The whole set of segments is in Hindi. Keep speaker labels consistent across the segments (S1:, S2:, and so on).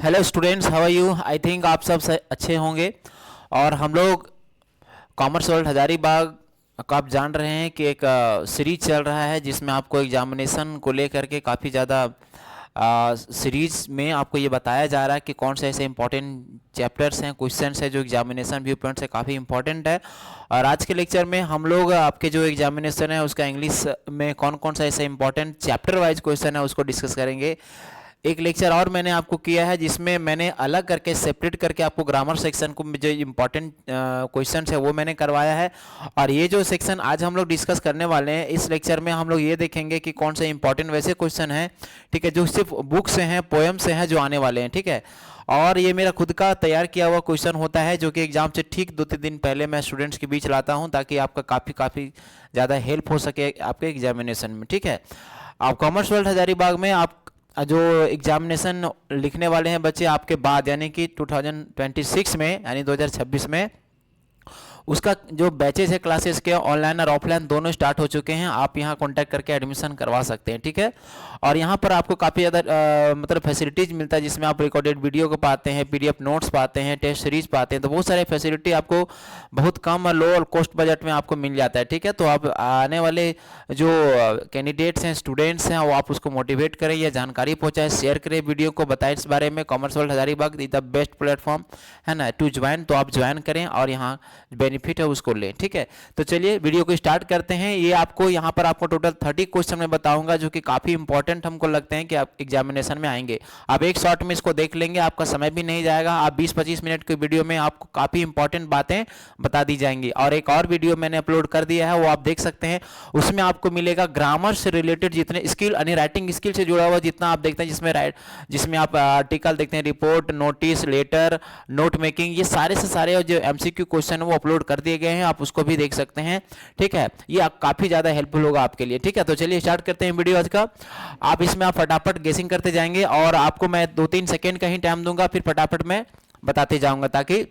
S1: Hello students, how are you? I think आप सब अच्छे होंगे। और हम लोग कॉमर्स वर्ल्ड हजारीबाग का आप जान रहे हैं कि एक सीरीज चल रहा है जिसमें आपको एग्जामिनेशन को लेकर के काफ़ी ज़्यादा सीरीज में आपको ये बताया जा रहा है कि कौन से ऐसे इंपॉर्टेंट चैप्टर्स हैं, क्वेश्चंस हैं जो एग्जामिनेशन व्यू पॉइंट से काफ़ी इंपॉर्टेंट है। और आज के लेक्चर में हम लोग आपके जो एग्जामिनेशन है उसका इंग्लिश में कौन कौन सा ऐसा इंपॉर्टेंट चैप्टर वाइज क्वेश्चन है उसको डिस्कस करेंगे। एक लेक्चर और मैंने आपको किया है जिसमें मैंने अलग करके सेपरेट करके आपको ग्रामर सेक्शन को जो इम्पोर्टेंट क्वेश्चंस है वो मैंने करवाया है। और ये जो सेक्शन आज हम लोग डिस्कस करने वाले हैं इस लेक्चर में हम लोग ये देखेंगे कि कौन से इंपॉर्टेंट वैसे क्वेश्चन हैं, ठीक है, जो सिर्फ बुक से हैं, पोएम से हैं, जो आने वाले हैं, ठीक है। और ये मेरा खुद का तैयार किया हुआ क्वेश्चन होता है जो कि एग्जाम से ठीक 2-3 दिन पहले मैं स्टूडेंट्स के बीच लाता हूँ ताकि आपका काफ़ी ज़्यादा हेल्प हो सके आपके एग्जामिनेशन में, ठीक है। आप कॉमर्स वर्ल्ड हजारीबाग में आप जो एग्जामिनेशन लिखने वाले हैं बच्चे आपके बाद यानी कि 2026 में यानी 2026 में उसका जो बैचेस है क्लासेस के ऑनलाइन और ऑफलाइन दोनों स्टार्ट हो चुके हैं। आप यहाँ कांटेक्ट करके एडमिशन करवा सकते हैं, ठीक है। और यहाँ पर आपको काफ़ी ज़्यादा मतलब फैसिलिटीज़ मिलता है जिसमें आप रिकॉर्डेड वीडियो को पाते हैं, पीडीएफ नोट्स पाते हैं, टेस्ट सीरीज पाते हैं। तो बहुत सारे फैसिलिटी आपको बहुत कम और लो और कॉस्ट बजट में आपको मिल जाता है, ठीक है। तो आप आने वाले जो कैंडिडेट्स हैं, स्टूडेंट्स हैं, वो आप उसको मोटिवेट करें या जानकारी पहुँचाएं, शेयर करें, वीडियो को बताएं इस बारे में। Commerce world Hazaribagh is the best platform है ना टू ज्वाइन। तो आप ज्वाइन करें और यहाँ बेनिफिट है उसको लें, ठीक है। तो चलिए वीडियो को स्टार्ट करते हैं। ये आपको यहाँ पर आपको टोटल 30 क्वेश्चन में बताऊंगा जो कि काफ़ी इंपॉर्टेंट हमको लगते हैं कि आप एग्जामिनेशन में आएंगे। आप एक शॉट में इसको देख लेंगे, आपका समय भी नहीं जाएगा। आप 20-25 मिनट की वीडियो में आपको काफ़ी इंपॉर्टेंट बातें बता दी जाएंगी। और एक और वीडियो मैंने अपलोड कर दिया है, वो आप देख सकते हैं। उसमें आपको मिलेगा ग्रामर से रिलेटेड जितने स्किल यानी राइटिंग स्किल से जुड़ा हुआ जितना आप देखते हैं, जिसमें आप आर्टिकल देखते हैं, report, notice, letter, note making, ये सारे से सारे जो एमसीक्यू क्वेश्चन है वो अपलोड कर दिए गए हैं, आप उसको भी देख सकते हैं, ठीक है। ये काफी ज्यादा हेल्पफुल होगा आपके लिए, ठीक है। तो चलिए स्टार्ट करते हैं वीडियो आज का। आप इसमें आप फटाफट गेसिंग करते जाएंगे और आपको मैं 2-3 सेकेंड का ही टाइम दूंगा, फिर फटाफट मैं बताते जाऊंगा ताकि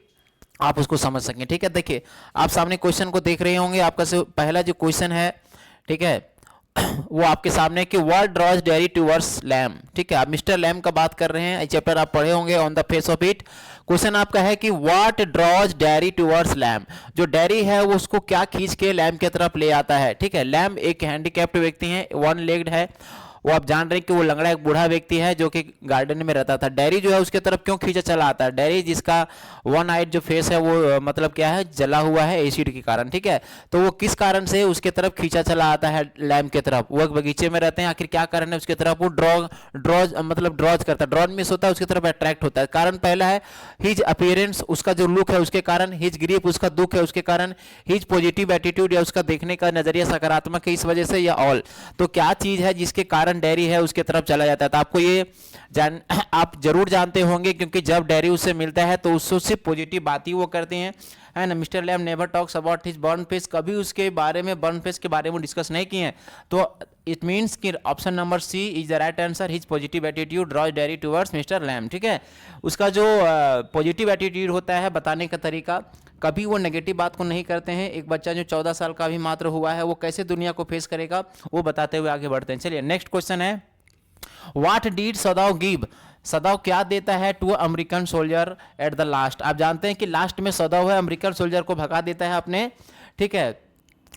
S1: आप उसको समझ सकें, ठीक है। देखिए आप सामने क्वेश्चन को देख रहे होंगे। आपका से पहला जो क्वेश्चन है, ठीक है, वो आपके सामने कि what draws Derry towards Lamb, ठीक है। आप मिस्टर लैम का बात कर रहे हैं, चैप्टर आप पढ़े होंगे on the face of it. Question आपका है कि what draws Derry towards Lamb, जो डेयरी है वो उसको क्या खींच के लैम की तरफ ले आता है, ठीक है। लैम एक हैंडीकैप्ड व्यक्ति है, वन लेग्ड है, वो आप जान रहे हैं कि वो लंगड़ा एक बूढ़ा व्यक्ति है जो कि गार्डन में रहता था। डेयरी जो है उसके तरफ क्यों खींचा चला आता है? डेयरी जिसका वन आइड जो फेस है वो मतलब क्या है, जला हुआ है एसिड के कारण, ठीक है। तो वो किस कारण से उसके तरफ खींचा चला आता है लैम्प की तरफ? वो एक बगीचे में रहते हैं, आखिर क्या कारण है उसके तरफ वो ड्रॉज मतलब ड्रॉज करता है, ड्रॉज मिस होता है, उसकी तरफ अट्रैक्ट होता है। कारण पहला है हिज अपीयरेंस, उसका जो लुक है उसके कारण, हिज ग्रीफ उसका दुख है उसके कारण, हिज पॉजिटिव एटीट्यूड या उसका देखने का नजरिया सकारात्मक है इस वजह से, या ऑल। तो क्या चीज है जिसके कारण डेयरी है उसके तरफ चला जाता है? तो आपको ये आप जरूर जानते होंगे क्योंकि जब डेयरी उससे मिलता है तो उससे सिर्फ पॉजिटिव बात ही वो करते हैं, है ना। Mister Lamb never talks about his burn face, कभी उसके बारे में बर्न फेस के बारे में डिस्कस नहीं किए हैं। तो इट मीन्स कि option number C is the right answer, his positive attitude draws Derry towards mister Lamb, ठीक है। उसका जो पॉजिटिव एटीट्यूड होता है बताने का तरीका, कभी वो नेगेटिव बात को नहीं करते हैं। एक बच्चा जो 14 साल का भी मात्र हुआ है वो कैसे दुनिया को फेस करेगा वो बताते हुए आगे बढ़ते हैं। चलिए नेक्स्ट क्वेश्चन है, what did Sadao give, Sadao क्या देता है to American soldier at the last? आप जानते हैं कि लास्ट में सदाव है अमेरिकन सोल्जर को भगा देता है अपने, ठीक है,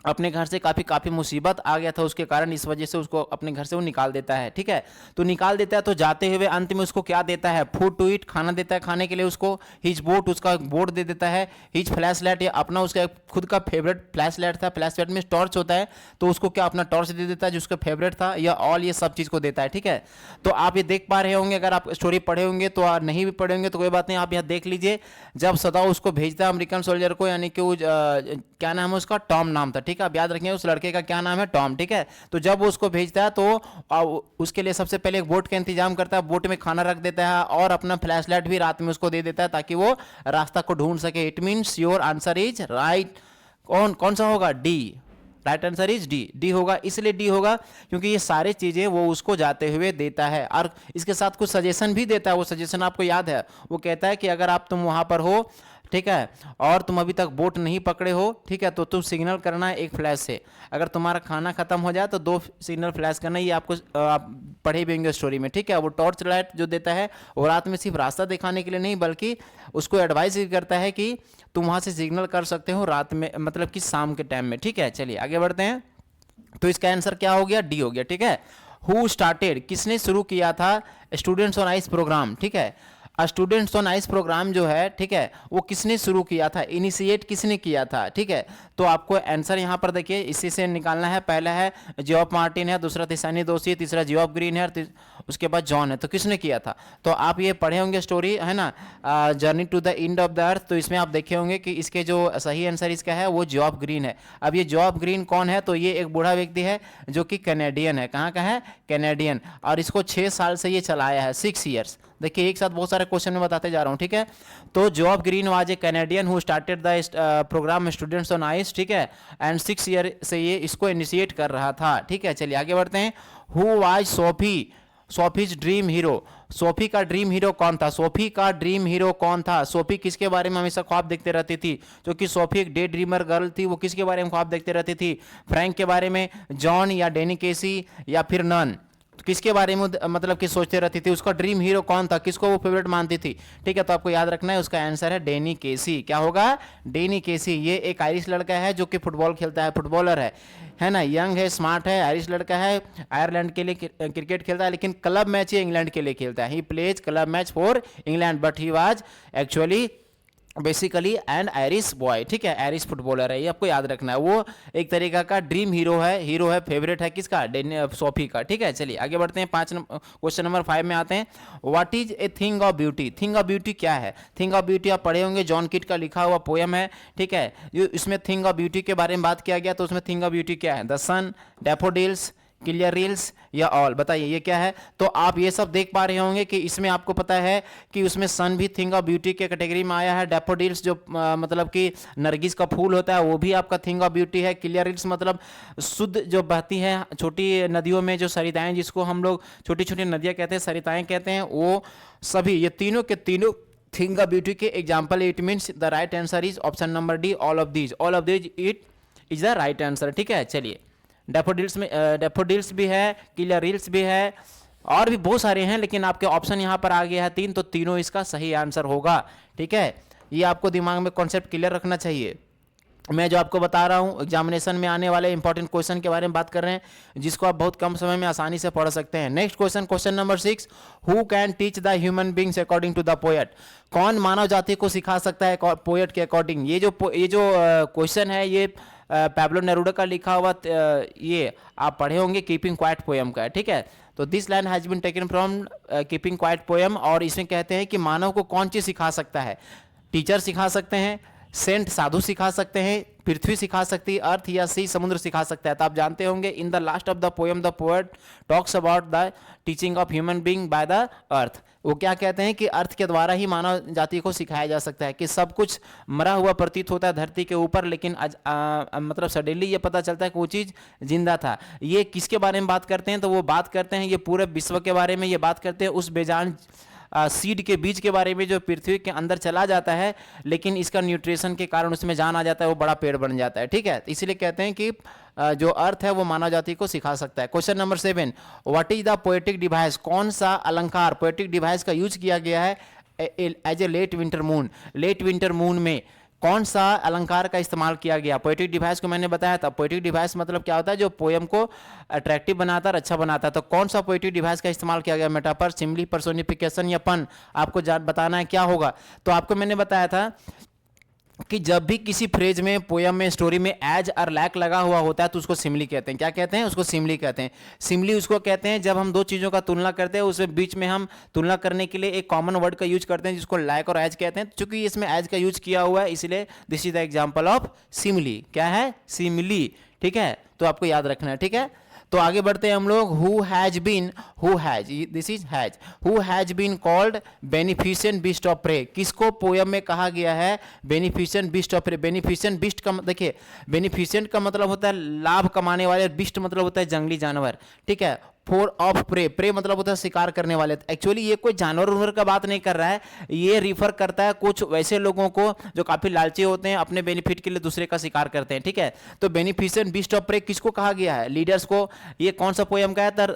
S1: अपने घर से काफ़ी मुसीबत आ गया था उसके कारण, इस वजह से उसको अपने घर से वो निकाल देता है, ठीक है। तो निकाल देता है तो जाते हुए अंत में उसको क्या देता है? फूड टू ईट, खाना देता है खाने के लिए उसको। हिज बोट, उसका बोट दे देता है। हिज फ्लैश लाइट, या अपना उसका खुद का फेवरेट फ्लैश लाइट था, फ्लैश लाइट में टॉर्च होता है तो उसको क्या अपना टॉर्च दे देता है जो उसका फेवरेट था, या ऑल, ये सब चीज़ को देता है, ठीक है। तो आप ये देख पा रहे होंगे, अगर आप स्टोरी पढ़े होंगे तो नहीं भी पढ़े होंगे तो कोई बात नहीं, आप यहाँ देख लीजिए। जब सदाव उसको भेजता है अमेरिकन सोल्जर को, यानी कि वो क्या नाम है उसका, टॉम नाम था, ठीक है। आप याद रखेंगे उस लड़के का क्या नाम है, टॉम, ठीक है। तो जब वो उसको भेजता है तो उसके लिए सबसे पहले एक बोट का इंतजाम करता है, बोट में खाना रख देता है और अपना फ्लैश लाइट भी रात में उसको दे देता है ताकि वो रास्ता को ढूंढ सके। It means your answer is right. कौन सा होगा? D. Right answer is D. D होगा, इसलिए डी होगा क्योंकि ये सारी चीजें वो उसको जाते हुए देता है और इसके साथ कुछ सजेशन भी देता है। वो सजेशन आपको याद है, वो कहता है कि अगर तुम वहां पर हो, ठीक है, और तुम अभी तक बोट नहीं पकड़े हो, ठीक है, तो तुम सिग्नल करना है एक फ्लैश से। अगर तुम्हारा खाना खत्म हो जाए तो 2 सिग्नल फ्लैश करना, ये आपको आप पढ़े भी होंगे स्टोरी में, ठीक है। वो टॉर्च लाइट जो देता है वो रात में सिर्फ रास्ता दिखाने के लिए नहीं, बल्कि उसको एडवाइस भी करता है कि तुम वहाँ से सिग्नल कर सकते हो रात में, मतलब कि शाम के टाइम में, ठीक है। चलिए आगे बढ़ते हैं। तो इसका आंसर क्या हो गया? डी हो गया, ठीक है। हु स्टार्टेड, किसने शुरू किया था स्टूडेंट्स ऑन आइस प्रोग्राम, ठीक है। स्टूडेंट्स ऑन आइस प्रोग्राम जो है, ठीक है, वो किसने शुरू किया था, इनिशिएट किसने किया था, ठीक है। तो आपको आंसर यहाँ पर देखिए इसी से निकालना है। पहला है जियोफ मार्टिन है, दूसरा तिसानी दोषी है, तीसरा जियोफ ग्रीन है, और उसके बाद जॉन है। तो किसने किया था? तो आप ये पढ़े होंगे स्टोरी, है ना, journey to the end of the earth. तो इसमें आप देखे होंगे कि इसके जो सही आंसर इसका है वो जियोफ ग्रीन है। अब ये जियोफ ग्रीन कौन है? तो ये एक बूढ़ा व्यक्ति है जो कि कैनेडियन है। कहाँ का है? कैनेडियन। और इसको 6 साल से ये चलाया है, 6 ईयर्स। देखिए एक साथ बहुत सारे क्वेश्चन में बताते जा रहा हूँ, ठीक है। तो Geoff Green was a Canadian who started the programme Students on Ice, ठीक है, एंड 6 ईयर से ये इसको इनिशिएट कर रहा था, ठीक है। चलिए आगे बढ़ते हैं। Who was Sophie, Sophie's dream hero, Sophie का ड्रीम हीरो कौन था? सोफी का ड्रीम हीरो कौन था? सोफी किसके बारे में हमेशा ख्वाब देखते रहती थी? जो कि सोफी एक डे ड्रीमर गर्ल थी, वो किसके बारे में ख्वाब देखते रहती थी? फ्रैंक के बारे में, जॉन या डेनी केसी या फिर नन? किसके बारे में मतलब कि सोचते रहती थी? उसका ड्रीम हीरो कौन था? किसको वो फेवरेट मानती थी? ठीक है, तो आपको याद रखना है, उसका आंसर है डेनी केसी। क्या होगा? डेनी केसी। ये एक आयरिश लड़का है जो कि फुटबॉल खेलता है, फुटबॉलर है ना, यंग है, स्मार्ट है, आयरिश लड़का है, आयरलैंड के लिए क्रिकेट खेलता है, लेकिन क्लब मैच ही इंग्लैंड के लिए खेलता है। He plays club match for England, but he was actually basically and Irish boy, ठीक है, आयरिश फुटबॉलर है, ये आपको याद रखना है। वो एक तरीका का ड्रीम हीरो है, फेवरेट है किसका? सोफी का, ठीक है। चलिए आगे बढ़ते हैं। क्वेश्चन नंबर 5 में आते हैं। What is a thing of beauty? Thing of beauty क्या है? थिंग ऑफ ब्यूटी आप पढ़े होंगे, जॉन किट का लिखा हुआ पोयम है, ठीक है। इसमें थिंग ऑफ ब्यूटी के बारे में बात किया गया, तो उसमें थिंग ऑफ ब्यूटी क्या है? द सन, डैफोडिल्स, क्लियरिल्स या ऑल? बताइए ये क्या है? तो आप ये सब देख पा रहे होंगे कि इसमें आपको पता है कि उसमें सन भी थिंग ऑफ ब्यूटी के कैटेगरी में आया है। डैफोडिल्स जो मतलब कि नरगिस का फूल होता है वो भी आपका थिंग ऑफ ब्यूटी है। क्लियरिल्स मतलब शुद्ध जो बहती है छोटी नदियों में जो सरिताएं, जिसको हम लोग छोटी छोटी नदियां कहते हैं, सरिताएं कहते हैं, वो सभी ये तीनों के तीनों थिंग ऑफ ब्यूटी के example. It means the right answer is option number D, all of these it is the right answer, ठीक है। चलिए डैफोडिल्स में डैफोडिल्स भी है, क्लियरिल्स भी है, और भी बहुत सारे हैं, लेकिन आपके ऑप्शन यहाँ पर आ गया है 3, तो तीनों इसका सही आंसर होगा, ठीक है। ये आपको दिमाग में कॉन्सेप्ट क्लियर रखना चाहिए। मैं जो आपको बता रहा हूँ एग्जामिनेशन में आने वाले इंपॉर्टेंट क्वेश्चन के बारे में बात कर रहे हैं, जिसको आप बहुत कम समय में आसानी से पढ़ सकते हैं। Next question, question number 6, who can teach the human beings according to the poet? कौन मानव जाति को सिखा सकता है पोएट के अकॉर्डिंग? ये जो क्वेश्चन है ये पैब्लो नेरूडा का लिखा हुआ, ये आप पढ़े होंगे कीपिंग क्वाइट पोएम का, ठीक है। तो this line has been taken from Keeping Quiet poem, और इसमें कहते हैं कि मानव को कौन चीज़ सिखा सकता है? टीचर सिखा सकते हैं, सेंट साधु सिखा सकते हैं, पृथ्वी सिखा सकती है, अर्थ या सी समुद्र सिखा सकता है। तो आप जानते होंगे in the last of the poem the poet talks about the teaching of human being by the earth. वो क्या कहते हैं कि अर्थ के द्वारा ही मानव जाति को सिखाया जा सकता है कि सब कुछ मरा हुआ प्रतीत होता है धरती के ऊपर, लेकिन मतलब सडनली ये पता चलता है कि वो चीज़ जिंदा था। ये किसके बारे में बात करते हैं? तो वो बात करते हैं ये पूरे विश्व के बारे में, ये बात करते हैं उस बेजान सीड के बीज के बारे में जो पृथ्वी के अंदर चला जाता है, लेकिन इसका न्यूट्रिशन के कारण उसमें जान आ जाता है, वो बड़ा पेड़ बन जाता है, ठीक है। इसलिए कहते हैं कि जो अर्थ है वो मानव जाति को सिखा सकता है। Question number 7, what is the poetic device? कौन सा अलंकार पोएटिक डिवाइस का यूज किया गया है as a late winter moon? Late winter moon में कौन सा अलंकार का इस्तेमाल किया गया? पोएटिक डिवाइस को मैंने बताया था। पोएटिक डिवाइस मतलब क्या होता है? जो पोएम को अट्रैक्टिव बनाता है, अच्छा बनाता है। तो कौन सा पोएटिक डिवाइस का इस्तेमाल किया गया? मेटाफर, सिम्बली, पर्सोनिफिकेशन या पन? आपको बताना है क्या होगा। तो आपको मैंने बताया था कि जब भी किसी फ्रेज में, पोयम में, स्टोरी में एज और लैक लगा हुआ होता है तो उसको सिमली कहते हैं। क्या कहते हैं? उसको सिमली कहते हैं। सिमली उसको कहते हैं जब हम दो चीज़ों का तुलना करते हैं, उसके बीच में हम तुलना करने के लिए एक कॉमन वर्ड का यूज करते हैं जिसको लैक और एज कहते हैं। चूंकि इसमें एज का यूज किया हुआ है इसलिए this is the example of simile. क्या है? सिमली, ठीक है। तो आपको याद रखना है, ठीक है। तो आगे बढ़ते हैं हम लोग। Who has this is has been called beneficent beast of prey? किसको पोयम में कहा गया है beneficent beast of prey? Beneficent beast का देखिए, बेनिफिशिएंट का मतलब होता है लाभ कमाने वाले, बीस्ट मतलब होता है जंगली जानवर, ठीक है। फोर ऑफ प्रे, प्रे मतलब होता है शिकार करने वाले। एक्चुअली ये कोई जानवर उनवर का बात नहीं कर रहा है, ये रिफर करता है कुछ वैसे लोगों को जो काफी लालची होते हैं, अपने बेनिफिट के लिए दूसरे का शिकार करते हैं, ठीक है। तो बेनिफिशियंट बीस्ट ऑफ प्रे किसको कहा गया है? लीडर्स को। ये कौन सा पोयम का है?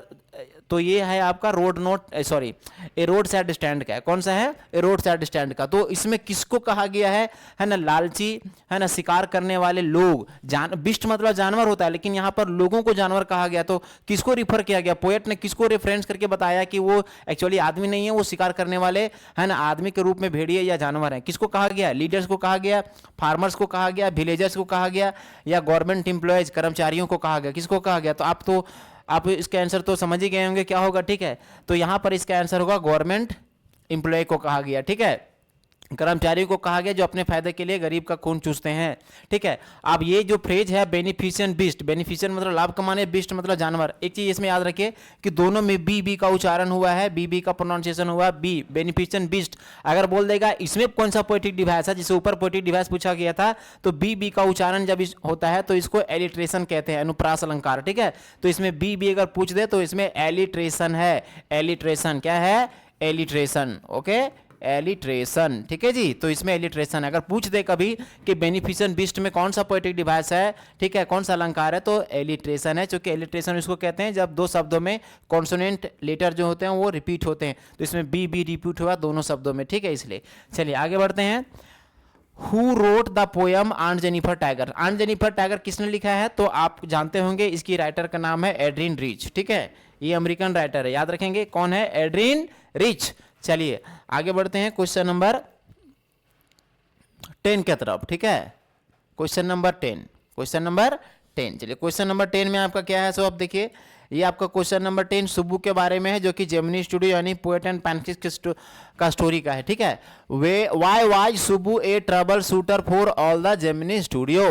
S1: तो ये है आपका रोड नोट, सॉरी, ए रोड साइड स्टैंड का है। कौन सा है? ए रोड साइड स्टैंड का। तो इसमें किसको कहा गया है ना? लालची, है ना, शिकार करने वाले लोग। बिस्ट मतलब जानवर होता है, लेकिन यहां पर लोगों को जानवर कहा गया। तो किसको रिफर किया गया? पोएट ने किसको रेफरेंस करके बताया कि वो एक्चुअली आदमी नहीं है, वो शिकार करने वाले, है ना, आदमी के रूप में भेड़िए या जानवर है। किसको कहा गया? लीडर्स को कहा गया, फार्मर्स को कहा गया, विलेजर्स को कहा गया, या गवर्नमेंट एम्प्लॉयज कर्मचारियों को कहा गया? किसको कहा गया? तो आप इसका आंसर तो समझ ही गए होंगे क्या होगा, ठीक है। तो यहां पर इसका आंसर होगा गवर्नमेंट एम्प्लॉय को कहा गया, ठीक है। कर्मचारियों को कहा गया जो अपने फायदे के लिए गरीब का खून चूसते हैं, ठीक है। अब ये जो फ्रेज है बेनिफिशियंट बीस्ट, बेनिफिशियंट मतलब लाभ कमाने, बीस्ट मतलब जानवर। एक चीज इसमें याद रखिए कि दोनों में बी का उच्चारण हुआ है, बी का प्रोनाउंसिएशन हुआ बी, बेनिफिशियंट बीस्ट। अगर बोल देगा इसमें कौन सा पोएटिक डिवाइस है, जिससे ऊपर पोएटिक डिवाइस पूछा गया था, तो बी का उच्चारण जब होता है तो इसको एलिट्रेशन कहते हैं, अनुप्रास अलंकार, ठीक है। तो इसमें बी अगर पूछ दे तो इसमें एलिट्रेशन है। एलिट्रेशन क्या है? एलिट्रेशन, ओके, एलिट्रेशन, ठीक है जी। तो इसमें एलिट्रेशन अगर पूछ दे कभी कि बेनिफिशियंट बीस्ट में कौन सा पोएटिक डिवाइस है, ठीक है, कौन सा अलंकार है, तो एलिट्रेशन है। क्योंकि एलिट्रेशन इसको कहते हैं जब दो शब्दों में कॉन्सोनेंट लेटर जो होते हैं वो रिपीट होते हैं। तो इसमें बी रिपीट हुआ दोनों शब्दों में, ठीक है, इसलिए। चलिए आगे बढ़ते हैं। Who wrote the poem aunt Jennifer tiger? Aunt Jennifer tiger किसने लिखा है? तो आप जानते होंगे, इसकी राइटर का नाम है एड्रिन रिच, ठीक है। ये अमेरिकन राइटर है, याद रखेंगे कौन है? Adrian rich. चलिए आगे बढ़ते हैं क्वेश्चन नंबर 10 की तरफ, ठीक है। Question number 10, question number 10। चलिए क्वेश्चन नंबर 10 में आपका क्या है? सो आप देखिए, ये आपका क्वेश्चन नंबर 10 सुब्बू के बारे में है, जो कि जेमिनी स्टूडियो यानी पोएट एंड पैनकेक्स का स्टोरी का है, ठीक है। Why was Subbu A trouble shooter for all the Gemini studio?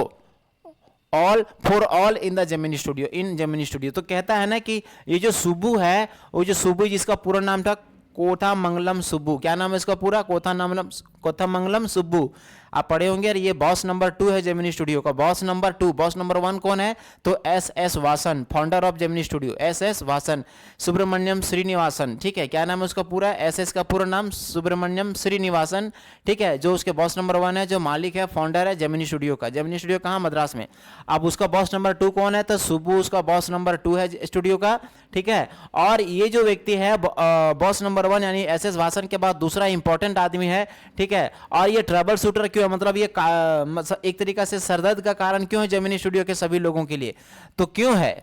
S1: All for all in the Gemini studio, in Gemini studio. तो कहता है ना कि ये जो सुब्बू है, वो जो सुब्बू जिसका पूरा नाम था कोथामंगलम सुब्बू, क्या नाम है इसका पूरा? कोथामंगलम सुब्बू। आप पढ़े होंगे। और ये बॉस नंबर 2 है जेमिनी स्टूडियो का, बॉस नंबर 2। बॉस नंबर 1 कौन है? तो S Vasan, founder of Gemini studio, S Vasan, Subramaniam Srinivasan, ठीक है। क्या नाम है उसका पूरा? एस का पूरा नाम सुब्रमण्यम श्रीनिवासन, ठीक है, जो उसके बॉस नंबर 1 है, जो मालिक है, फाउंडर है जेमिनी स्टूडियो का। जेमिनी स्टूडियो कहाँ? मद्रास में। अब उसका बॉस नंबर 2 कौन है? तो सुब्बू उसका बॉस नंबर 2 है स्टूडियो का, ठीक है। और ये जो व्यक्ति है बॉस नंबर 1 यानी एस वासन के बाद दूसरा इंपॉर्टेंट आदमी है, ठीक है। और ये ट्रबल शूटर क्यों है? मतलब ये एक तरीका से सरदर्द का कारण क्यों है जेमिनी स्टूडियो के सभी लोगों के लिए? तो क्यों है?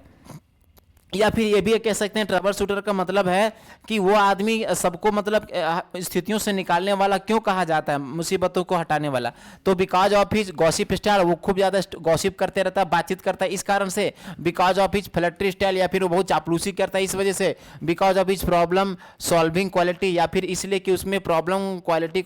S1: या फिर ये भी कह सकते हैं ट्रबल शूटर का मतलब है कि वो आदमी सबको मतलब स्थितियों से निकालने वाला क्यों कहा जाता है, मुसीबतों को हटाने वाला? तो because of his gossip style, वो खूब ज्यादा गॉसिप करते रहता है, बातचीत करता है, इस कारण से। Because of his flattery style, या फिर वो बहुत चापलूसी करता है, इस वजह से। Because of his problem solving quality, या फिर इसलिए कि उसमें प्रॉब्लम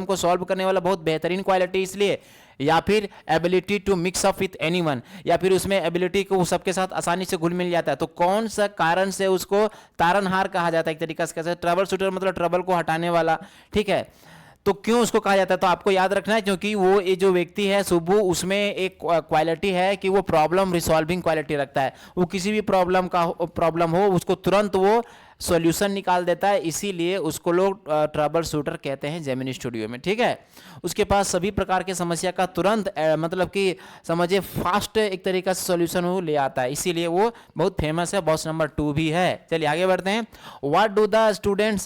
S1: को सॉल्व करने वाला बहुत बेहतरीन क्वालिटी, इसलिए। या फिर ability to mix up with anyone, या फिर उसमें एबिलिटी को सबके साथ आसानी से घुल मिल जाता है। तो कौन सा कारण से उसको तारनहार कहा जाता है? एक तरीका से कैसे? ट्रबल शूटर मतलब ट्रबल को हटाने वाला, ठीक है। तो क्यों उसको कहा जाता है? तो आपको याद रखना है, क्योंकि वो ये जो व्यक्ति है सुब्बू, उसमें एक क्वालिटी है कि वो प्रॉब्लम रिसॉल्विंग क्वालिटी रखता है। वो किसी भी प्रॉब्लम हो उसको तुरंत वो सॉल्यूशन निकाल देता है, इसीलिए उसको लोग ट्रबल शूटर कहते हैं जेमिनी स्टूडियो में, ठीक है। उसके पास सभी प्रकार की समस्या का तुरंत मतलब कि समझिए फास्ट एक तरीका से सॉल्यूशन वो ले आता है, इसीलिए वो बहुत फेमस है, बॉस नंबर 2 भी है। चलिए आगे बढ़ते हैं। What do the students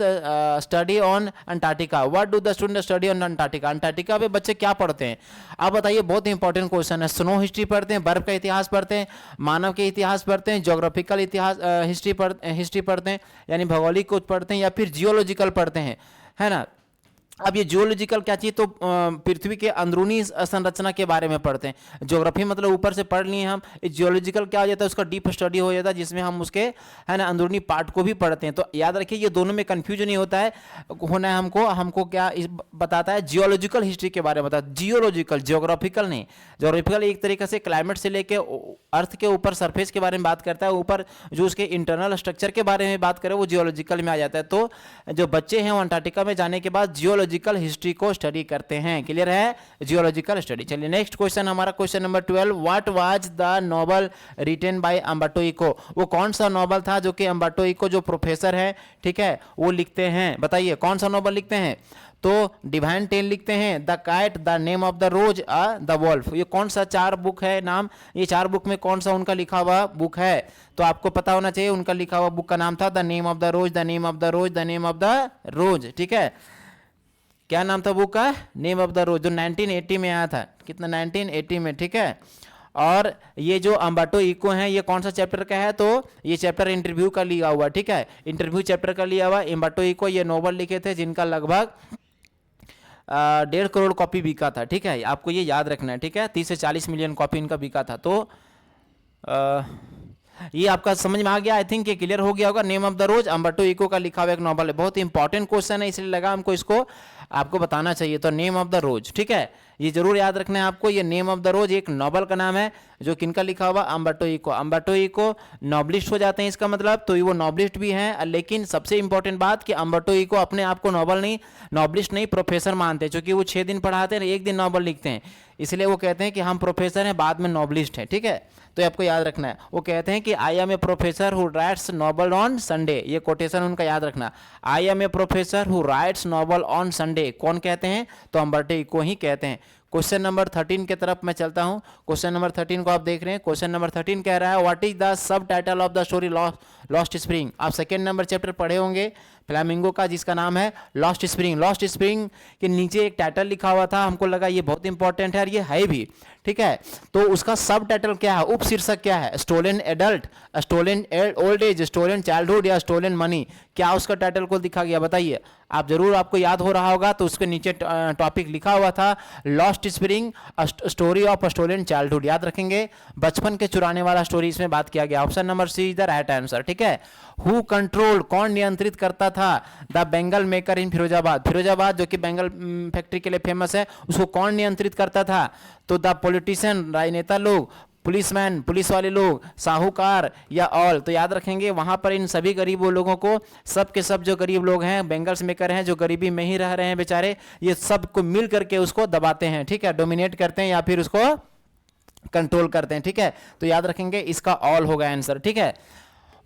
S1: study on Antarctica? What do the student study on Antarctica? Antarctica पे बच्चे क्या पढ़ते हैं? आप बताइए, बहुत इंपॉर्टेंट क्वेश्चन है। स्नो हिस्ट्री पढ़ते हैं, बर्फ का इतिहास पढ़ते हैं, मानव के इतिहास पढ़ते हैं, ज्योग्राफिकल इतिहास हिस्ट्री पढ़ते हैं यानी भौगोलिक कुछ पढ़ते हैं, या फिर जियोलॉजिकल पढ़ते हैं, है ना। अब ये जियोलॉजिकल क्या चीज? तो पृथ्वी के अंदरूनी संरचना के बारे में पढ़ते हैं। ज्योग्राफी मतलब ऊपर से पढ़ लिए हम, जियोलॉजिकल क्या हो जाता है? उसका डीप स्टडी हो जाता है, जिसमें हम उसके, है ना, अंदरूनी पार्ट को भी पढ़ते हैं। तो याद रखिए ये दोनों में कंफ्यूजन नहीं होता है, होना है हमको क्या बताता है? जियोलॉजिकल हिस्ट्री के बारे में बताता है, जियोलॉजिकल, जियोग्राफिकल नहीं। जियोग्राफिकल एक तरीके से क्लाइमेट से लेके अर्थ के ऊपर सरफेस के बारे में बात करता है, ऊपर जो उसके इंटरनल स्ट्रक्चर के बारे में बात करें वो जियोलॉजिकल में आ जाता है। तो जो बच्चे हैं वो अंटार्कटिका में जाने के बाद जियोलॉजी जियोलॉजिकल हिस्ट्री को स्टडी करते हैं। क्लियर है, जियोलॉजिकल स्टडी। चलिए नेक्स्ट क्वेश्चन हमारा question number 12, what was the novel written by Umberto Eco. वो कौन सा नोबल था जो कि अम्बर्टो इको जो प्रोफेसर है, ठीक है, वो लिखते हैं। बताइए कौन सा नोबल लिखते हैं। तो डिवाइन टेल लिखते हैं, the cat, the name of the rose, the wolf. ये कौन सा 4 बुक है नाम, ये 4 बुक में कौन सा उनका लिखा हुआ बुक है। तो आपको पता होना चाहिए उनका लिखा हुआ बुक का नाम था the name of the rose, the name of the rose, the name of the rose. ठीक है, क्या नाम था बुक का, नेम ऑफ द रोज, जो 1980 में आया था। कितना, 1980 में। ठीक है, और ये जो अम्बर्टो इको हैं ये कौन सा चैप्टर का है, तो ये चैप्टर इंटरव्यू का लिया हुआ। ठीक है, इंटरव्यू चैप्टर का लिया हुआ। अम्बर्टो इको ये नोवेल लिखे थे जिनका लगभग 1.5 करोड़ कॉपी बिका था। ठीक है, आपको ये याद रखना है। ठीक है, 30 से 40 मिलियन कॉपी इनका बिका था। तो ये आपका समझ में आ गया, आई थिंक ये क्लियर हो गया होगा। Name of the rose Umberto Eco का लिखा हुआ एक नॉवल है, बहुत इंपॉर्टेंट क्वेश्चन है, इसलिए लगा हमको इसको आपको बताना चाहिए। तो नेम ऑफ द रोज, ठीक है, ये जरूर याद रखना है आपको। ये नेम ऑफ द रोज एक नॉवल का नाम है जो किनका लिखा हुआ, Umberto Eco. Umberto Eco novelist हो जाते हैं इसका मतलब, तो ये वो नॉवलिस्ट भी हैं। लेकिन सबसे इंपॉर्टेंट बात कि अम्बर्टो इको अपने आप को नॉवल नहीं, नॉवलिस्ट नहीं, प्रोफेसर मानते, क्योंकि वो 6 दिन पढ़ाते हैं, 1 दिन नॉवल लिखते हैं, इसलिए वो कहते हैं कि हम प्रोफेसर हैं, बाद में नॉवलिस्ट हैं। ठीक है, तो आपको याद रखना है। वो कहते हैं कि I am a professor who writes novel on Sunday, ये कोटेशन उनका याद रखना। I am a professor who writes novel on Sunday कौन कहते हैं, तो अम्बर्टो इको ही कहते हैं। क्वेश्चन नंबर 13 की तरफ मैं चलता हूं। क्वेश्चन नंबर 13 को आप देख रहे हैं। क्वेश्चन नंबर 13 कह रहा है, what is the sub title of the story lost spring. आप सेकेंड नंबर चैप्टर पढ़े होंगे फ्लैमिंगो का, जिसका नाम है लॉस्ट स्प्रिंग। लॉस्ट स्प्रिंग के नीचे एक टाइटल लिखा हुआ था, हमको लगा ये बहुत इंपॉर्टेंट है और ये है भी। ठीक है, तो उसका सब टाइटल क्या है, उप शीर्षक क्या है, stolen adult, stolen old age, stolen childhood या स्टोलन मनी, क्या उसका टाइटल को दिखा गया, बताइए। आप जरूर, आपको याद हो रहा होगा, तो उसके नीचे टॉपिक लिखा हुआ था lost spring, story of stolen childhood. याद रखेंगे, बचपन के चुराने वाला स्टोरी इसमें बात किया गया। Option number C is the right answer. ठीक है, हु कंट्रोल्ड, कौन नियंत्रित करता था, the bangle maker in Firozabad. Firozabad जो कि बेंगल फैक्ट्री के लिए फेमस है, उसको कौन नियंत्रित करता था, तो द पॉलिटिशियन, राजनेता लोग, पुलिसमैन, पुलिस वाले लोग, साहूकार या ऑल। तो याद रखेंगे वहां पर इन सभी गरीबों लोगों को, सब के सब जो गरीब लोग हैं, बेंगल्स मेकर हैं, जो गरीबी में ही रह रहे हैं बेचारे, ये सब को मिल करके उसको दबाते हैं। ठीक है, डोमिनेट करते हैं या फिर उसको कंट्रोल करते हैं। ठीक है, तो याद रखेंगे इसका ऑल होगा आंसर। ठीक है,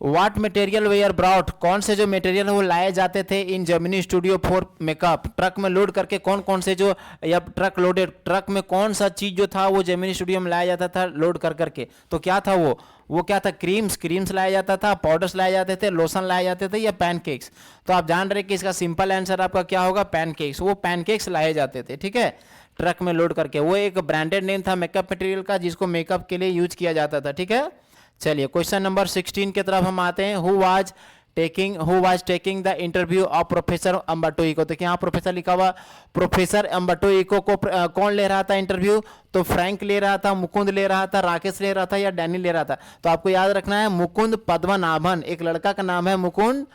S1: व्हाट मटेरियल वेयर ब्रॉट, कौन से जो मटेरियल वो लाए जाते थे in Germany studio for makeup. Truck में लोड करके कौन कौन से जो, या ट्रक लोडेड, ट्रक में कौन सा चीज जो था वो जर्मनी स्टूडियो में लाया जाता था लोड कर करके, तो क्या था वो क्या था, क्रीम्स लाया जाता था, पाउडर्स लाए जाते थे, लोशन लाए जाते थे, या पैनकेक्स। तो आप जान रहे कि इसका सिंपल आंसर आपका क्या होगा, पैनकेक्स। वो पैनकेक्स लाए जाते थे। ठीक है, ट्रक में लोड करके। वो एक ब्रांडेड नेम था मेकअप मटेरियल का, जिसको मेकअप के लिए यूज किया जाता था। ठीक है, चलिए क्वेश्चन नंबर 16 की तरफ हम आते हैं। Who was taking the interview of professor Umberto Eco. तो यहाँ प्रोफेसर लिखा हुआ, प्रोफेसर अम्बर्टो इको को कौन ले रहा था इंटरव्यू, तो फ्रैंक ले रहा था, मुकुंद ले रहा था, राकेश ले रहा था, या डैनी ले रहा था। तो आपको याद रखना है मुकुंद पद्मनाभन, एक लड़का का नाम है मुकुंद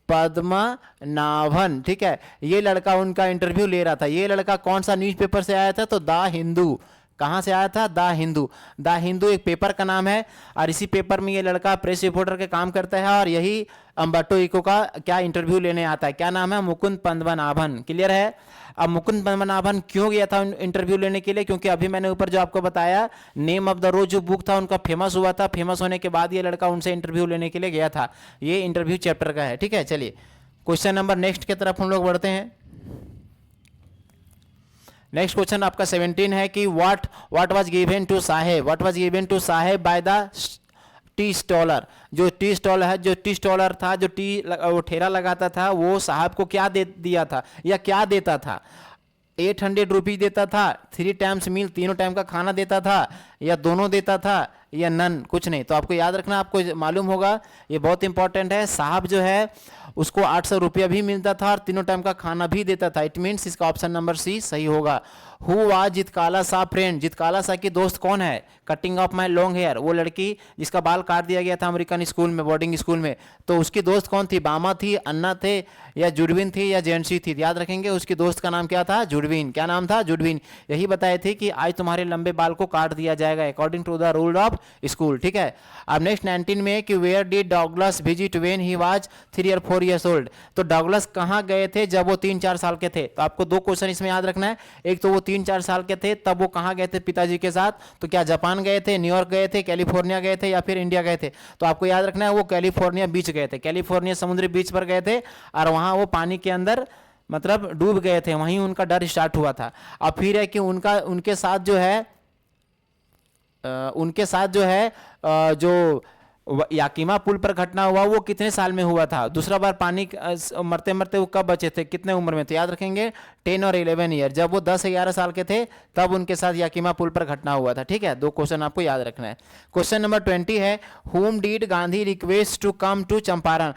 S1: पद्मनाभन। ठीक है, ये लड़का उनका इंटरव्यू ले रहा था। ये लड़का कौन सा न्यूज़पेपर से आया था, तो द हिंदू। कहाँ से आया था, द हिंदू। द हिंदू एक पेपर का नाम है, और इसी पेपर में ये लड़का प्रेस रिपोर्टर के काम करता है, और यही अम्बर्टो इको का क्या इंटरव्यू लेने आता है। क्या नाम है, मुकुंद पद्मनाभन। क्लियर है। अब मुकुंद पद्मनाभन क्यों गया था इंटरव्यू लेने के लिए, क्योंकि अभी मैंने ऊपर जो आपको बताया नेम ऑफ द रोज जो बुक था उनका फेमस हुआ था, फेमस होने के बाद ये लड़का उनसे इंटरव्यू लेने के लिए गया था। ये इंटरव्यू चैप्टर का है। ठीक है, चलिए क्वेश्चन नंबर नेक्स्ट की तरफ हम लोग बढ़ते हैं। नेक्स्ट क्वेश्चन आपका 17 है कि what was given to Saheb by the tea staller. जो टी स्टॉलर है, जो टी स्टॉलर था, जो वो ठेला लगाता था, वो साहब को क्या दे दिया था या क्या देता था। 800 रुपीज देता था, 3 टाइम्स मील, तीनों टाइम का खाना देता था, या दोनों देता था, या नन, कुछ नहीं। तो आपको याद रखना, आपको मालूम होगा, ये बहुत इंपॉर्टेंट है। साहब जो है उसको 800 रुपया भी मिलता था और तीनों टाइम का खाना भी देता था। इट मीन्स इसका ऑप्शन नंबर सी सही होगा। हु वाज जितकाला सा फ्रेंड, जितकाला सा की दोस्त कौन है? Cutting of my long hair, वो लड़की जिसका बाल काट दिया गया था अमेरिकन स्कूल में, बोर्डिंग स्कूल में, तो उसकी दोस्त कौन थी? बामा थी, अन्ना थे, या जुडविन थी, या जेंसी थी? याद रखेंगे उसकी दोस्त का नाम क्या था? जुडविन। क्या नाम था? जुडविन। यही बताए थे कि आज तुम्हारे लंबे बाल को काट दिया जाएगा according to the rule of school. ठीक है, अब नेक्स्ट 19 में कि where did Douglas visit when he was 3 और 4 ईयर्स ओल्ड, तो डॉगलस कहाँ गए थे जब वो 3-4 साल के थे? तो आपको दो क्वेश्चन इसमें याद रखना है। एक तो वो 3-4 साल के थे तब वो कहाँ गए थे पिताजी के साथ? तो क्या जापान गए थे, न्यूयॉर्क गए थे, कैलिफोर्निया गए थे, या फिर इंडिया गए थे? तो आपको याद रखना है वो कैलिफोर्निया बीच गए थे, कैलिफोर्निया समुद्री बीच पर गए थे और वहां वो पानी के अंदर मतलब डूब गए थे, वहीं उनका डर स्टार्ट हुआ था। अब फिर है कि उनके साथ जो है जो याकीमा पुल पर घटना हुआ वो कितने साल में हुआ था? दूसरा बार पानी मरते मरते वो कब बचे थे, कितने उम्र में थे? याद रखेंगे 10 और 11 ईयर, जब वो 10-11 साल के थे तब उनके साथ याकीमा पुल पर घटना हुआ था। ठीक है, दो क्वेश्चन आपको याद रखना है। क्वेश्चन नंबर 20 है whom did Gandhi request to come to Champaran,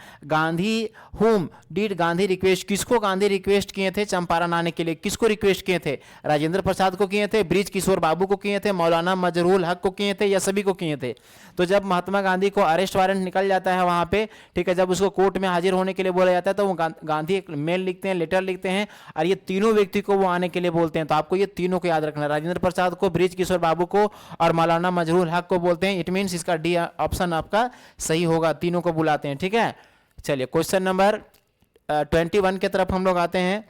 S1: whom did Gandhi request, किसको गांधी रिक्वेस्ट किए थे चंपारण आने के लिए? किसको रिक्वेस्ट किए थे? राजेंद्र प्रसाद को किए थे, ब्रिज किशोर बाबू को किए थे, मौलाना मजरूल हक को किए थे, या सभी को किए थे? तो जब महात्मा गांधी को अरेस्ट वारंट निकल जाता है वहां पे, ठीक है, जब उसको कोर्ट में हाजिर होने के लिए बोला जाता है तो वो गांधी एक मेल लिखते हैं, लेटर लिखते हैं और ये तीनों व्यक्ति को वो आने के लिए बोलते हैं। तो आपको ये तीनों को याद रखना है, राजेंद्र प्रसाद को, ब्रिज किशोर बाबू को और मौलाना मजरूल हक को बोलते हैं। इट मीन्स इसका डी ऑप्शन आपका सही होगा, तीनों को बुलाते हैं। ठीक है, चलिए क्वेश्चन नंबर 21 की तरफ हम लोग आते हैं।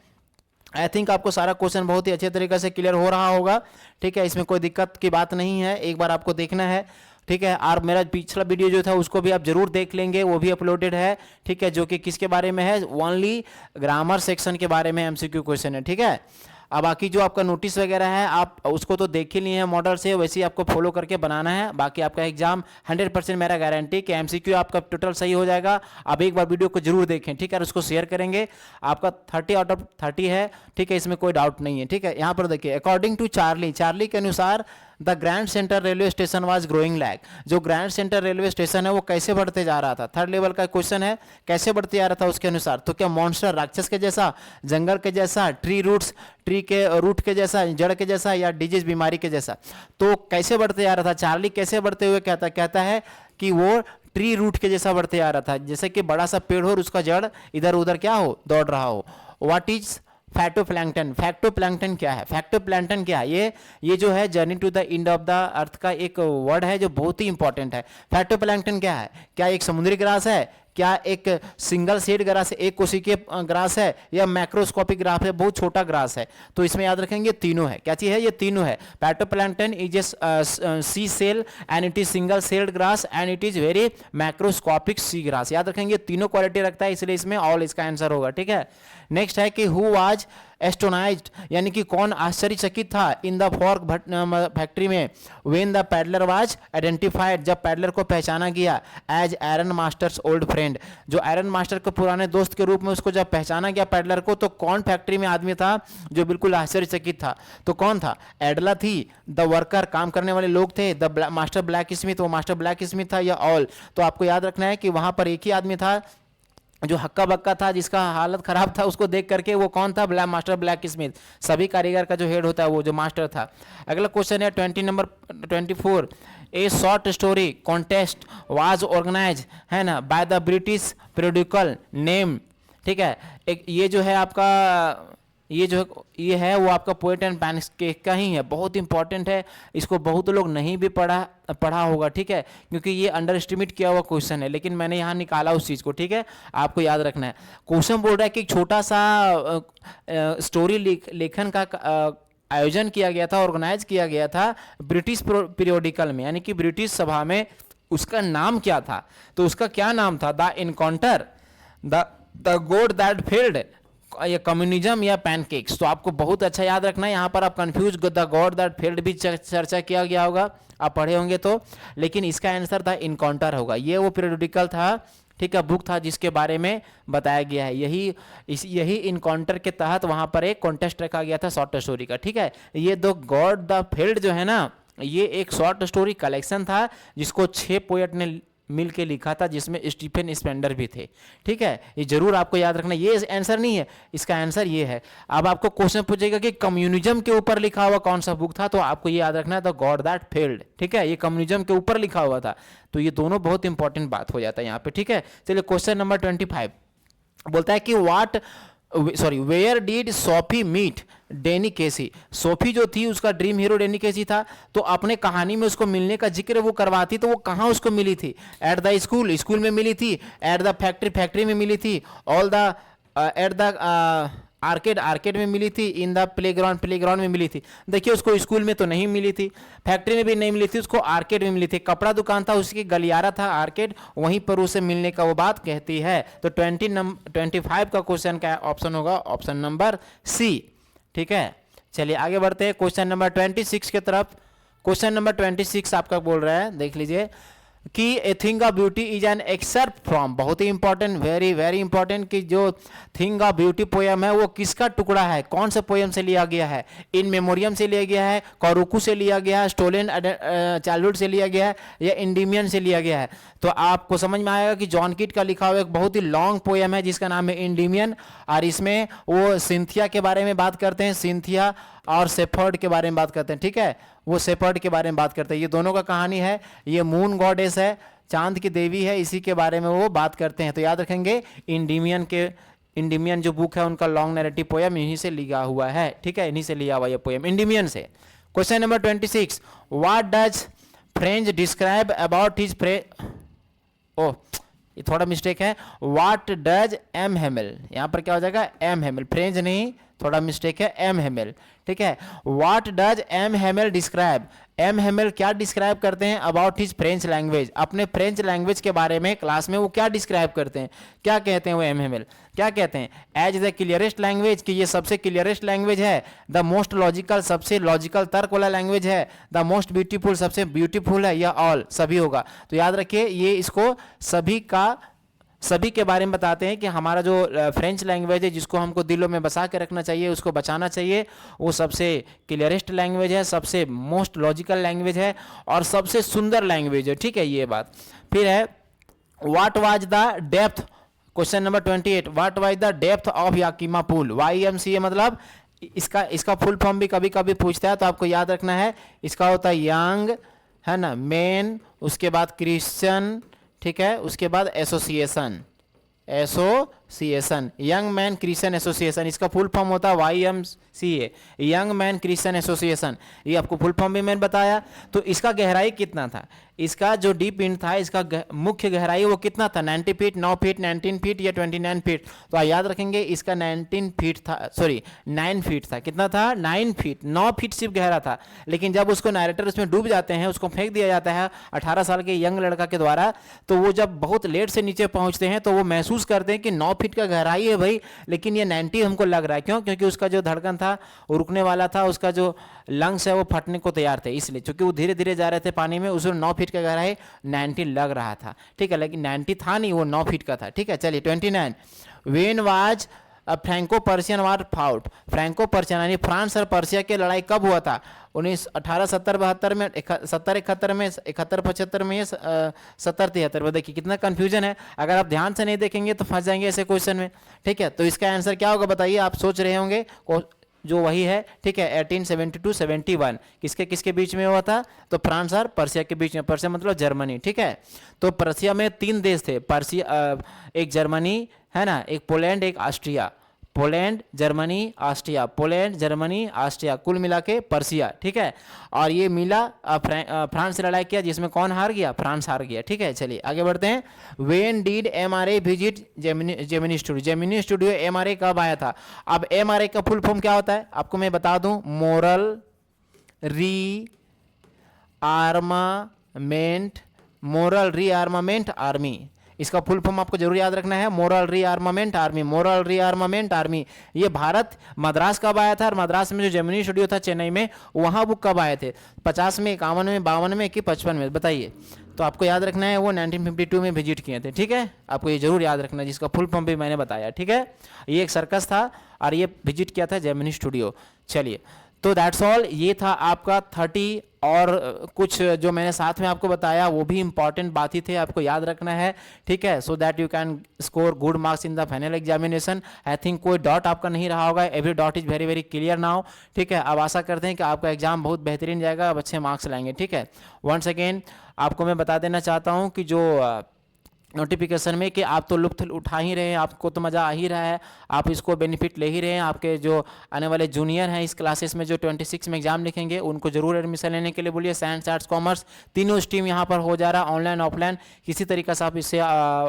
S1: आई थिंक आपको सारा क्वेश्चन बहुत ही अच्छे तरीके से क्लियर हो रहा होगा। ठीक है, इसमें कोई दिक्कत की बात नहीं है, एक बार आपको देखना है। ठीक है, और मेरा पिछला वीडियो जो था उसको भी आप जरूर देख लेंगे, वो भी अपलोडेड है। ठीक है, जो कि किसके बारे में है? ओनली ग्रामर सेक्शन के बारे में एमसीक्यू क्वेश्चन है। ठीक है, अब बाकी जो आपका नोटिस वगैरह है आप उसको तो देख ही लिए हैं मॉडल से, वैसे ही आपको फॉलो करके बनाना है। बाकी आपका एग्जाम 100% मेरा गारंटी कि एमसीक्यू आपका टोटल सही हो जाएगा। आप एक बार वीडियो को जरूर देखें, ठीक है, और उसको शेयर करेंगे। आपका 30 आउट ऑफ 30 है, ठीक है, इसमें कोई डाउट नहीं है। ठीक है, यहाँ पर देखिए अकॉर्डिंग टू चार्ली के अनुसार the Grand Centre railway station was growing lack, जो ग्रैंड सेंटर रेलवे स्टेशन है वो कैसे बढ़ते जा रहा था? थर्ड लेवल का क्वेश्चन है, कैसे बढ़ते जा रहा था उसके अनुसार? तो क्या मॉन्स्टर राक्षस के जैसा, जंगल के जैसा, ट्री के रूट के जैसा, जड़ के जैसा, या डिजीज बीमारी के जैसा? तो कैसे बढ़ते जा रहा था? चार्ली कैसे बढ़ते हुए कहता है कि वो ट्री रूट के जैसा बढ़ते जा रहा था, जैसे कि बड़ा सा पेड़ हो और उसका जड़ इधर उधर क्या हो, दौड़ रहा हो। What is फैक्टोप्लैंक्टन? फैक्टोप्लैंक्टन क्या है? फैक्टोप्लैंक्टन क्या है? ये जो है journey to the end of the earth का एक वर्ड है जो बहुत ही इंपॉर्टेंट है। फैक्टोप्लैंक्टन क्या है? क्या एक समुद्री ग्रास है? क्या एक सिंगल सीड ग्रास है, एक कोशिकीय ग्रास है, या मैक्रोस्कोपिक ग्रास है, बहुत छोटा ग्रास है? तो इसमें याद रखेंगे तीनों है। क्या चीज है? ये तीनों है। Phytoplankton is a sea cell and it is single celled grass and it is very macroscopic sea grass. याद रखेंगे तीनों क्वालिटी रखता है, इसलिए इसमें ऑल इसका आंसर होगा। ठीक है, नेक्स्ट है कि हु वाज एस्टोनाइज्ड, यानी कि कौन आश्चर्यचकित था इन द फॉर्क फैक्ट्री में when the peddler was identified, जब पैडलर को पहचाना गया as iron master's old friend, जो आयरन मास्टर के पुराने दोस्त के रूप में उसको जब पहचाना गया पैडलर को, तो कौन फैक्ट्री में आदमी था जो बिल्कुल आश्चर्यचकित था? तो कौन था? एडला थी, द वर्कर काम करने वाले लोग थे, द मास्टर ब्लैक स्मिथ, वो मास्टर ब्लैक स्मिथ था, या ऑल? तो आपको याद रखना है कि वहां पर एक ही आदमी था जो हक्का बक्का था, जिसका हालत खराब था, उसको देख करके वो कौन था? Master black Smith. सभी कारीगर का जो हेड होता है वो जो मास्टर था। अगला क्वेश्चन है 24 a short story contest was organise, है ना, by the British periodical name. ठीक है, एक ये जो है आपका ये है वो आपका पोएट एंड पैनकेक का ही है, बहुत इंपॉर्टेंट है, इसको बहुत लोग नहीं भी पढ़ा होगा। ठीक है, क्योंकि ये अंडर एस्टिमेट किया हुआ क्वेश्चन है, लेकिन मैंने यहाँ निकाला उस चीज़ को। ठीक है, आपको याद रखना है। क्वेश्चन बोल रहा है कि एक छोटा सा स्टोरी लेखन का आयोजन किया गया था, ऑर्गेनाइज किया गया था ब्रिटिश पीरियोडिकल में, यानी कि ब्रिटिश सभा में। उसका नाम क्या था? तो उसका क्या नाम था? The encounter, the God that failed, या कम्युनिज्म, या पैनकेक्स? तो आपको बहुत अच्छा याद रखना है, यहाँ पर आप confuse, the God that failed भी चर्चा किया गया होगा, आप पढ़े होंगे तो, लेकिन इसका आंसर था इनकाउंटर होगा। ये वो पीरियोडिकल था, ठीक है, बुक था जिसके बारे में बताया गया है। यही इनकाउंटर के तहत वहां पर एक कॉन्टेस्ट रखा गया था शॉर्ट स्टोरी का। ठीक है, ये द गॉड द फेल्ड जो है ना, ये एक शॉर्ट स्टोरी कलेक्शन था जिसको 6 पोएट ने मिल के लिखा था, जिसमें स्टीफन स्पेंडर भी थे। ठीक है, ये जरूर आपको याद रखना, ये आंसर नहीं है, इसका आंसर ये है। अब आपको क्वेश्चन पूछेगा कि कम्युनिज्म के ऊपर लिखा हुआ कौन सा बुक था, तो आपको ये याद रखना है द गॉड दैट फेल्ड। ठीक है, ये कम्युनिज्म के ऊपर लिखा हुआ था, तो ये दोनों बहुत इंपॉर्टेंट बात हो जाता है यहाँ पे। ठीक है, चलिए क्वेश्चन नंबर 25 बोलता है कि where did Sophie meet Danny Casey. Sophie जो थी उसका ड्रीम हीरो डेनी केसी था, तो अपने कहानी में उसको मिलने का जिक्र वो करवाती, तो वो कहाँ उसको मिली थी? एट द स्कूल, स्कूल में मिली थी। एट द फैक्ट्री, फैक्ट्री में मिली थी। All the at the arcade, arcade में मिली थी। इन द प्लेग्राउंड, प्लेग्राउंड में मिली थी। देखिए उसको स्कूल में तो नहीं मिली थी, फैक्ट्री में भी नहीं मिली थी, उसको आर्केड में मिली थी। कपड़ा दुकान था, उसकी गलियारा था आर्केड, वहीं पर उसे मिलने का वो बात कहती है। तो 25 का क्वेश्चन का ऑप्शन होगा ऑप्शन नंबर सी। ठीक है, चलिए आगे बढ़ते हैं क्वेश्चन नंबर 26 की तरफ। क्वेश्चन नंबर 26 आपका बोल रहा है, देख लीजिए कि a thing of beauty is an excerpt from, बहुत ही इंपॉर्टेंट, वेरी वेरी इंपॉर्टेंट, कि जो थिंग ऑफ ब्यूटी पोयम है वो किसका टुकड़ा है, कौन से पोयम से लिया गया है? इन मेमोरियम से लिया गया है, कौरुकू से लिया गया है, स्टोलन चाइल्डहुड से लिया गया है, या इंडिमियन से लिया गया है? तो आपको समझ में आएगा कि जॉन कीट का लिखा हुआ एक बहुत ही लॉन्ग पोयम है जिसका नाम है इंडिमियन, और इसमें वो सिंथिया के बारे में बात करते हैं, सिंथिया और शेफर्ड के बारे में बात करते हैं। ठीक है, वो शेफर्ड के बारे में बात करते हैं, ये दोनों का कहानी है। ये मून गॉडेस है, चांद की देवी है, इसी के बारे में वो बात करते हैं। तो याद रखेंगे इंडिमियन जो बुक है उनका लॉन्ग नैरेटिव पोयम इन्हीं से लिया हुआ है। ठीक है, इन्हीं से लिया हुआ ये पोयम इंडिमियन से। Question number 26, what does French describe about his oh ये थोड़ा मिस्टेक है, व्हाट डज एम हेमल, यहाँ पर क्या हो जाएगा? एम हेमल, फ्रेंच नहीं, थोड़ा मिस्टेक है, एम हेमल। ठीक है, what does M Hamel describe, M Hamel क्या डिस्क्राइब करते हैं अबाउट हिज फ्रेंच लैंग्वेज, अपने फ्रेंच लैंग्वेज के बारे में क्लास में वो क्या डिस्क्राइब करते हैं, क्या कहते हैं वो एम हेमल, क्या कहते हैं? एज द क्लियरेस्ट लैंग्वेज, कि ये सबसे क्लियरेस्ट लैंग्वेज है। द मोस्ट लॉजिकल, सबसे लॉजिकल तर्क वाला लैंग्वेज है। द मोस्ट ब्यूटीफुल, सबसे ब्यूटीफुल है, या ऑल, सभी होगा। तो याद रखिए ये इसको सभी के बारे में बताते हैं कि हमारा जो फ्रेंच लैंग्वेज है जिसको हमको दिलों में बसा के रखना चाहिए, उसको बचाना चाहिए, वो सबसे क्लियरेस्ट लैंग्वेज है, सबसे मोस्ट लॉजिकल लैंग्वेज है, और सबसे सुंदर लैंग्वेज है। ठीक है, ये बात। फिर है what was the depth, question number 28, what was the depth of Yakima pool, YMCA मतलब इसका फुल फॉर्म भी कभी कभी पूछता है, तो आपको याद रखना है, इसका होता है यंग, है ना, मेन, उसके बाद क्रिश्चियन, ठीक है, उसके बाद association, young man Christian association, इसका फुल फॉर्म होता है YMCA, young man Christian association. ये आपको फुल फॉर्म भी मैंने बताया। तो इसका गहराई कितना था, इसका जो डीप इंड था, इसका मुख्य गहराई वो कितना था? 90 फीट, 9 फीट, 19 फीट या 29 फीट? तो आप याद रखेंगे इसका 19 फीट था, सॉरी 9 फीट था। कितना था? 9 फीट, 9 फीट सिर्फ गहरा था। लेकिन जब उसको नैरेटर उसमें डूब जाते हैं, उसको फेंक दिया जाता है 18 साल के यंग लड़का के द्वारा, तो वो जब बहुत लेट से नीचे पहुंचते हैं तो वो महसूस करते हैं कि 9 फीट का गहराई है भाई, लेकिन ये 90 हमको लग रहा है। क्यों? क्योंकि उसका जो धड़कन था वो रुकने वाला था, उसका जो लंग्स है वो फटने को तैयार थे, इसलिए क्योंकि वो धीरे धीरे जा रहे थे पानी में, उसमें 9 फीट का गहराई 90 लग रहा था। ठीक है, लेकिन 90 था नहीं, वो 9 फीट का था। ठीक है, चलिए 29, when was Franco Persian war fought, Franco Persian यानी फ्रांस और पर्शिया की लड़ाई कब हुआ था? 1870-72 में, 70-71 में, 71-75 में, 70-73 में। देखिए कितना कंफ्यूजन है, अगर आप ध्यान से नहीं देखेंगे तो फंस जाएंगे ऐसे क्वेश्चन में। ठीक है, तो इसका आंसर क्या होगा बताइए? आप सोच रहे होंगे जो वही है। ठीक है, 1872-71 किसके किसके बीच में हुआ था? तो फ्रांस और पर्शिया के बीच में। पर्शिया मतलब जर्मनी। ठीक है, तो पर्शिया में 3 देश थे, पर्शिया, एक जर्मनी है ना, एक पोलैंड, एक Austria, Poland Germany Austria, Poland Germany Austria, कुल मिला के पर्शिया। ठीक है, और ये मिला फ्रांस से लड़ाई किया, जिसमें कौन हार गया? फ्रांस हार गया। ठीक है, चलिए आगे बढ़ते हैं। When did MRA visit Gemini studio, Gemini studio MRA कब आया था? अब MRA का फुल फॉर्म क्या होता है आपको मैं बता दूं, मोरल री आर्मामेंट, मोरल री आर्मामेंट आर्मी। इसका फुल फॉर्म आपको जरूर याद रखना है, मोरल री आर्मामेंट आर्मी, मोरल री आर्मामेंट आर्मी। ये भारत मद्रास कब आया था, और मद्रास में जो जेमिनी स्टूडियो था चेन्नई में, वहाँ वो कब आए थे? 50 में, 51 में, 52 में कि 55 में? बताइए। तो आपको याद रखना है वो 1952 में विजिट किए थे। ठीक है, आपको ये जरूर याद रखना है, जिसका फुल फॉर्म भी मैंने बताया। ठीक है, ये एक सर्कस था और ये विजिट किया था जेमिनी स्टूडियो। चलिए, तो दैट्स ऑल, ये था आपका 30 और कुछ जो मैंने साथ में आपको बताया वो भी इंपॉर्टेंट बात ही थे, आपको याद रखना है, ठीक है, so that you can score good marks in the final examination. I think कोई डॉट आपका नहीं रहा होगा, every dot is very very clear now, ठीक है। अब आशा करते हैं कि आपका एग्जाम बहुत बेहतरीन जाएगा, अब अच्छे मार्क्स लाएंगे, ठीक है। वंस अगेन आपको मैं बता देना चाहता हूँ कि जो नोटिफिकेशन में कि आप तो लुत्फ उठा ही रहे हैं, आपको तो मज़ा आ ही रहा है, आप इसको बेनिफिट ले ही रहे हैं। आपके जो आने वाले जूनियर हैं इस क्लासेस में जो 26 में एग्जाम लिखेंगे उनको जरूर एडमिशन लेने के लिए बोलिए। साइंस आर्ट्स कॉमर्स तीनों स्ट्रीम यहाँ पर हो जा रहा है, ऑनलाइन ऑफलाइन, किसी तरीके से आप इससे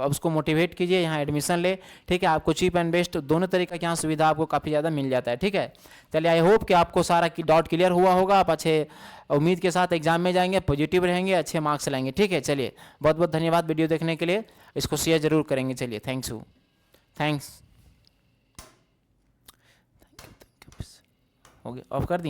S1: उसको मोटिवेट कीजिए, यहाँ एडमिशन ले, ठीक है। आपको चीप एंड बेस्ट दोनों तरीके की यहाँ सुविधा आपको काफ़ी ज़्यादा मिल जाता है, ठीक है। चलिए, आई होप कि आपको सारा की डॉट क्लियर हुआ होगा, आप अच्छे उम्मीद के साथ एग्जाम में जाएंगे, पॉजिटिव रहेंगे, अच्छे मार्क्स लाएंगे, ठीक है। चलिए, बहुत बहुत धन्यवाद वीडियो देखने के लिए, इसको शेयर जरूर करेंगे। चलिए, थैंक्स यू, थैंक्स, हो गया, ऑफ कर दिए।